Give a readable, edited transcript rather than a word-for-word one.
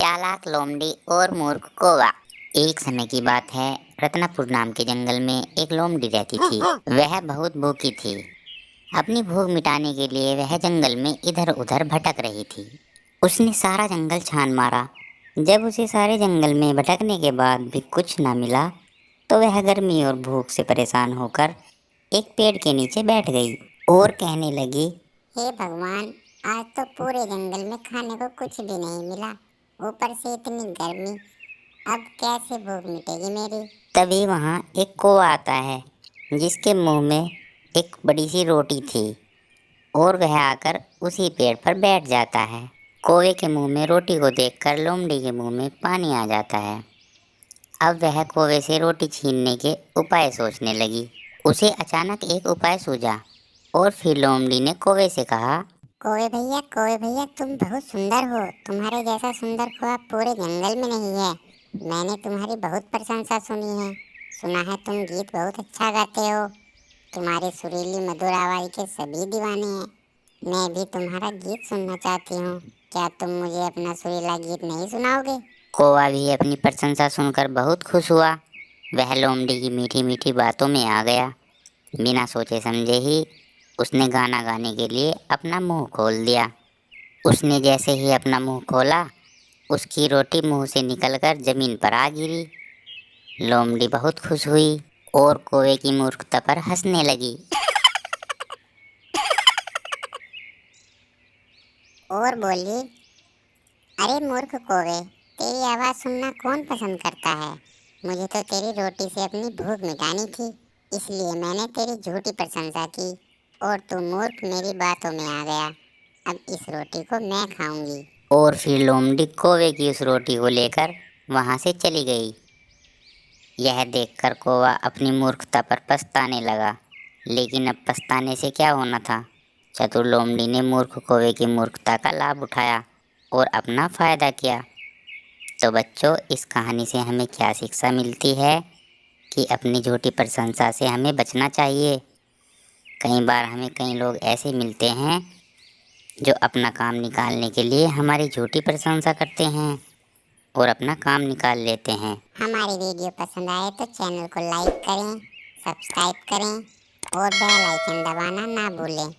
चालाक लोमड़ी और मूर्ख कौवा। एक समय की बात है, रत्नापुर नाम के जंगल में एक लोमड़ी रहती थी। वह बहुत भूखी थी। अपनी भूख मिटाने के लिए वह जंगल में इधर उधर भटक रही थी। उसने सारा जंगल छान मारा। जब उसे सारे जंगल में भटकने के बाद भी कुछ न मिला तो वह गर्मी और भूख से परेशान होकर एक पेड़ के नीचे बैठ गई और कहने लगी, हे भगवान, आज तो पूरे जंगल में खाने को कुछ भी नहीं मिला, ऊपर से इतनी गर्मी। अब कैसे भूख मिटेगी मेरी। तभी वहाँ एक कौवा आता है जिसके मुंह में एक बड़ी सी रोटी थी और वह आकर उसी पेड़ पर बैठ जाता है। कौवे के मुंह में रोटी को देखकर लोमड़ी के मुंह में पानी आ जाता है। अब वह कौवे से रोटी छीनने के उपाय सोचने लगी। उसे अचानक एक उपाय सूझा और फिर लोमड़ी ने कौवे से कहा, कौवे भैया, तुम बहुत सुंदर हो। तुम्हारे जैसा सुंदर कौवा पूरे जंगल में नहीं है। मैंने तुम्हारी बहुत प्रशंसा सुनी है। सुना है तुम गीत बहुत अच्छा गाते हो। तुम्हारी सुरीली मधुर आवाज के सभी दीवाने हैं। मैं भी तुम्हारा गीत सुनना चाहती हूँ। क्या तुम मुझे अपना सुरीला गीत नहीं सुनाओगे। कौवा भी अपनी प्रशंसा सुनकर बहुत खुश हुआ। वह लोमड़ी की मीठी मीठी बातों में आ गया। बिना सोचे समझे ही उसने गाना गाने के लिए अपना मुंह खोल दिया। उसने जैसे ही अपना मुंह खोला, उसकी रोटी मुंह से निकलकर जमीन पर आ गिरी। लोमड़ी बहुत खुश हुई और कौवे की मूर्खता पर हंसने लगी। और बोली, अरे मूर्ख कौवे, तेरी आवाज़ सुनना कौन पसंद करता है। मुझे तो तेरी रोटी से अपनी भूख मिटानी थी, इसलिए मैंने तेरी झूठी प्रशंसा की और तू मूर्ख मेरी बातों में आ गया। अब इस रोटी को मैं खाऊंगी। और फिर लोमड़ी कौवे की उस रोटी को लेकर वहां से चली गई। यह देखकर कौवा अपनी मूर्खता पर पछताने लगा, लेकिन अब पछताने से क्या होना था। चतुर लोमड़ी ने मूर्ख कौवे की मूर्खता का लाभ उठाया और अपना फायदा किया। तो बच्चों, इस कहानी से हमें क्या शिक्षा मिलती है कि अपनी झूठी प्रशंसा से हमें बचना चाहिए। कई बार हमें कई लोग ऐसे मिलते हैं जो अपना काम निकालने के लिए हमारी झूठी प्रशंसा करते हैं और अपना काम निकाल लेते हैं। हमारी वीडियो पसंद आए तो चैनल को लाइक करें, सब्सक्राइब करें और बेल आइकन दबाना ना भूलें।